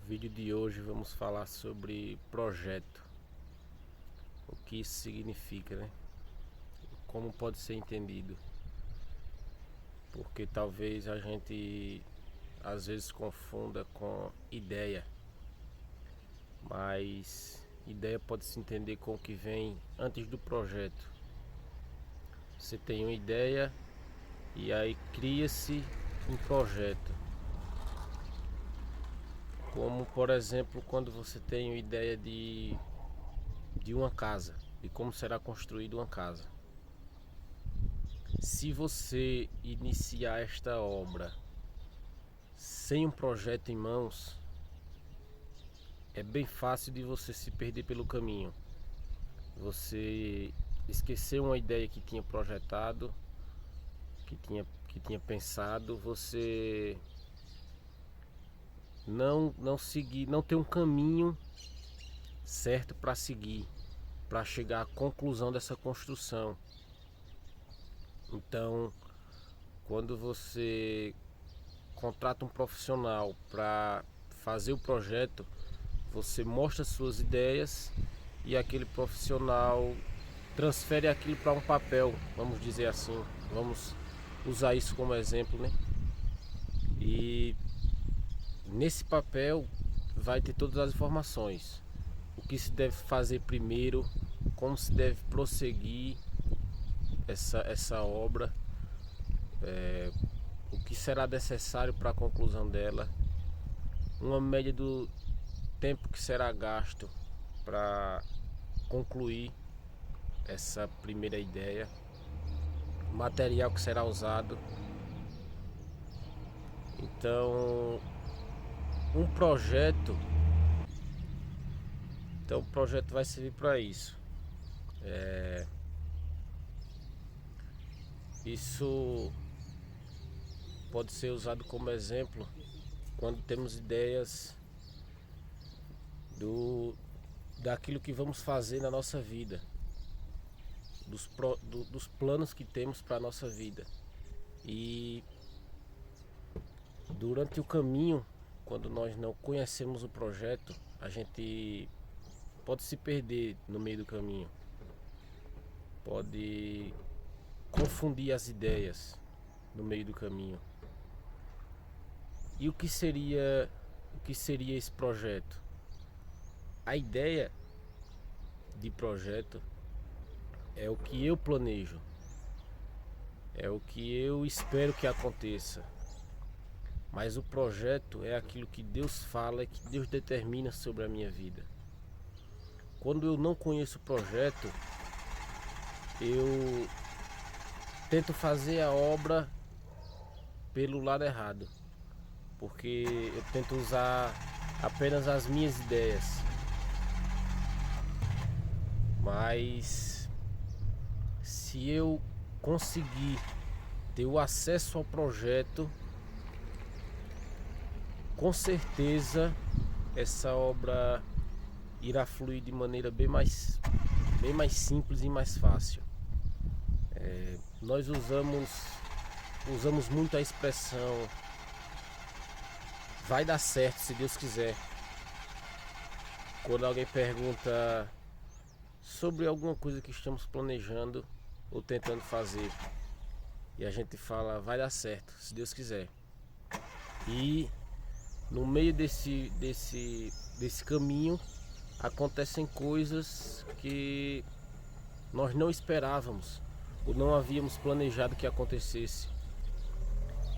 vídeo de hoje vamos falar sobre projeto, o que isso significa, né? Como pode ser entendido, porque talvez a gente às vezes confunda com ideia, mas ideia pode se entender com o que vem antes do projeto. Você tem uma ideia e aí cria-se um projeto. Como por exemplo quando você tem uma ideia de uma casa, de como será construída uma casa. Se você iniciar esta obra sem um projeto em mãos, é bem fácil de você se perder pelo caminho. Você esquecer uma ideia que tinha projetado, que tinha pensado, você não seguir, não ter um caminho certo para seguir, para chegar à conclusão dessa construção. Então, quando você contrata um profissional para fazer o projeto, você mostra suas ideias e aquele profissional transfere aquilo para um papel, vamos dizer assim, vamos usar isso como exemplo, né? E nesse papel vai ter todas as informações, o que se deve fazer primeiro, como se deve prosseguir essa obra, o que será necessário para a conclusão dela, uma média do tempo que será gasto para concluir essa primeira ideia, material que será usado. Então, um projeto, o projeto vai servir para isso. Isso pode ser usado como exemplo quando temos ideias daquilo que vamos fazer na nossa vida, dos planos que temos para a nossa vida. E durante o caminho, quando nós não conhecemos o projeto, a gente pode se perder no meio do caminho, pode confundir as ideias no meio do caminho. E o que seria esse projeto? A ideia de projeto é o que eu planejo, é o que eu espero que aconteça. Mas o projeto é aquilo que Deus fala, que Deus determina sobre a minha vida. Quando eu não conheço o projeto, eu tento fazer a obra pelo lado errado, porque eu tento usar apenas as minhas ideias. Mas se eu conseguir ter o acesso ao projeto, com certeza essa obra irá fluir de maneira bem mais simples e mais fácil. Nós usamos muito a expressão vai dar certo se Deus quiser, quando alguém pergunta sobre alguma coisa que estamos planejando ou tentando fazer, e a gente fala vai dar certo se Deus quiser. E no meio desse caminho acontecem coisas que nós não esperávamos ou não havíamos planejado que acontecesse.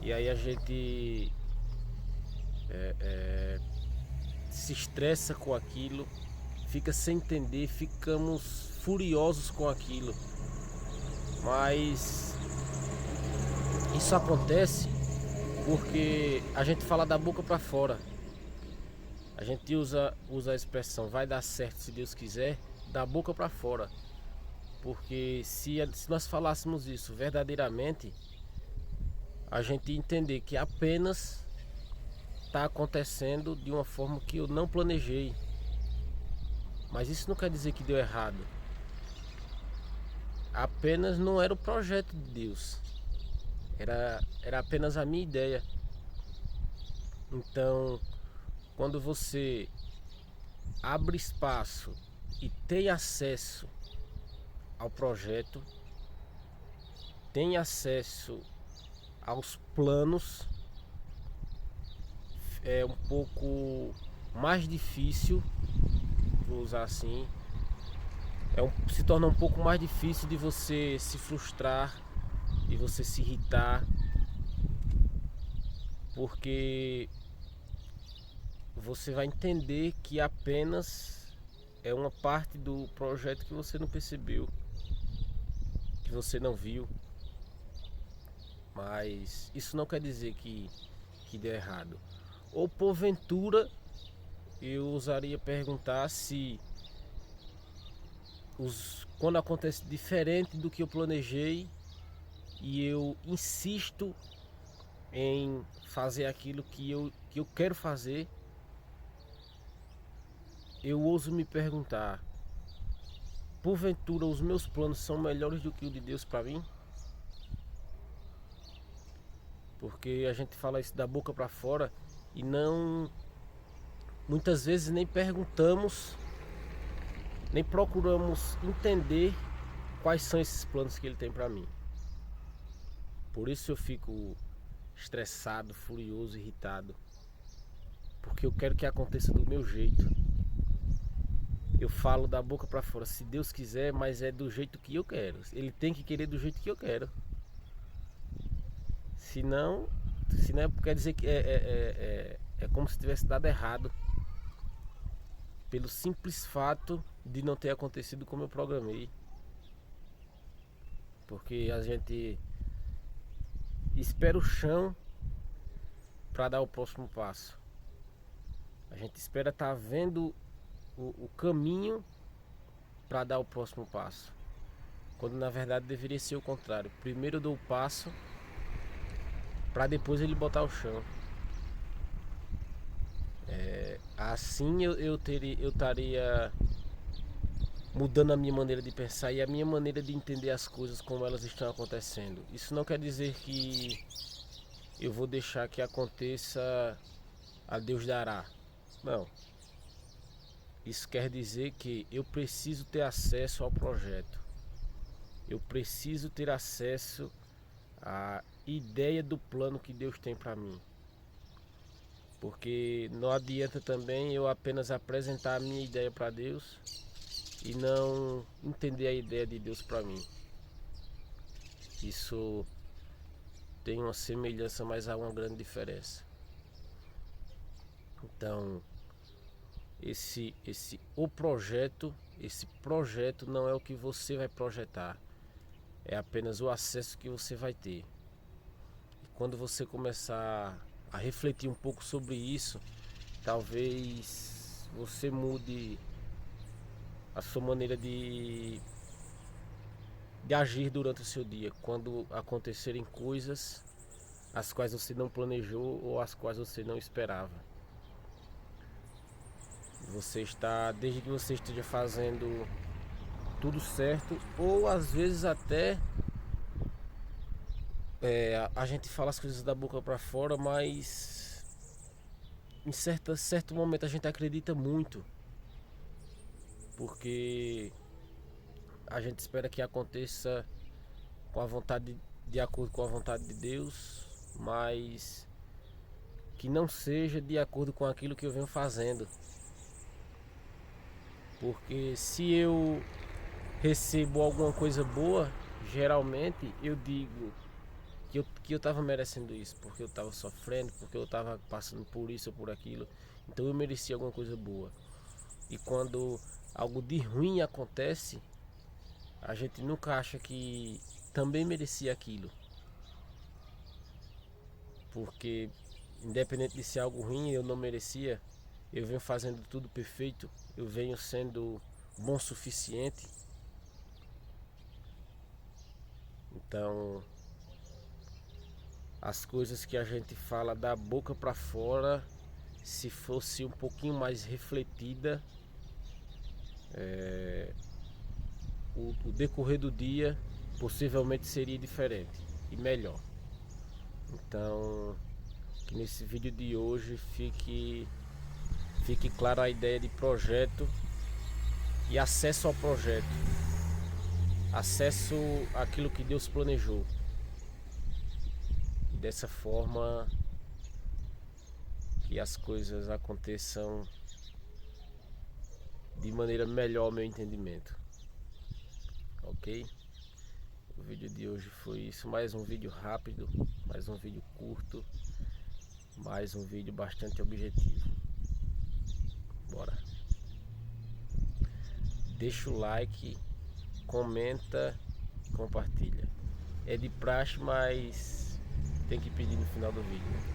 E aí a gente se estressa com aquilo, fica sem entender, ficamos furiosos com aquilo. Mas isso acontece porque a gente fala da boca para fora. A gente usa a expressão vai dar certo se Deus quiser, da boca para fora. Porque se nós falássemos isso verdadeiramente, a gente ia entender que apenas está acontecendo de uma forma que eu não planejei. Mas isso não quer dizer que deu errado. Apenas não era o projeto de Deus. Era apenas a minha ideia. Então, quando você abre espaço e tem acesso ao projeto, tem acesso aos planos, é um pouco mais difícil, vou usar assim, se torna um pouco mais difícil de você se frustrar, de você se irritar, porque você vai entender que apenas é uma parte do projeto que você não percebeu, que você não viu. Mas isso não quer dizer que deu errado. Ou porventura eu ousaria perguntar se quando acontece diferente do que eu planejei e eu insisto em fazer aquilo que eu quero fazer, eu ouso me perguntar: porventura os meus planos são melhores do que o de Deus para mim? Porque a gente fala isso da boca para fora e não, muitas vezes nem perguntamos, nem procuramos entender quais são esses planos que Ele tem para mim. Por isso eu fico estressado, furioso, irritado, porque eu quero que aconteça do meu jeito. Eu falo da boca para fora, se Deus quiser, mas é do jeito que eu quero. Ele tem que querer do jeito que eu quero. Senão quer dizer que é como se tivesse dado errado, pelo simples fato de não ter acontecido como eu programei. Porque a gente espera o chão para dar o próximo passo. A gente espera estar vendo o caminho para dar o próximo passo, quando na verdade deveria ser o contrário. Primeiro eu dou o passo para depois ele botar o chão. Assim eu estaria mudando a minha maneira de pensar e a minha maneira de entender as coisas como elas estão acontecendo. Isso não quer dizer que eu vou deixar que aconteça a Deus dará. Não. Isso quer dizer que eu preciso ter acesso ao projeto. Eu preciso ter acesso à ideia do plano que Deus tem para mim. Porque não adianta também eu apenas apresentar a minha ideia para Deus e não entender a ideia de Deus para mim. Isso tem uma semelhança, mas há uma grande diferença. Então, esse projeto não é o que você vai projetar, é apenas o acesso que você vai ter. E quando você começar a refletir um pouco sobre isso, talvez você mude a sua maneira de agir durante o seu dia, quando acontecerem coisas as quais você não planejou ou as quais você não esperava. Desde que você esteja fazendo tudo certo, ou às vezes até a gente fala as coisas da boca para fora, mas em certo momento a gente acredita muito, porque a gente espera que aconteça de acordo com a vontade de Deus, mas que não seja de acordo com aquilo que eu venho fazendo. Porque se eu recebo alguma coisa boa, geralmente eu digo que eu estava merecendo isso, porque eu estava sofrendo, porque eu estava passando por isso ou por aquilo, então eu merecia alguma coisa boa. E quando algo de ruim acontece, a gente nunca acha que também merecia aquilo, porque independente de ser algo ruim, eu não merecia. Eu venho fazendo tudo perfeito, eu venho sendo bom o suficiente. Então, as coisas que a gente fala da boca para fora, se fosse um pouquinho mais refletida, o decorrer do dia possivelmente seria diferente e melhor. Então, que nesse vídeo de hoje fique fique clara a ideia de projeto e acesso ao projeto, acesso àquilo que Deus planejou. E dessa forma que as coisas aconteçam de maneira melhor ao meu entendimento. Ok? O vídeo de hoje foi isso, mais um vídeo rápido, mais um vídeo curto, mais um vídeo bastante objetivo. Bora! Deixa o like, comenta e compartilha. É de praxe, mas tem que pedir no final do vídeo, né?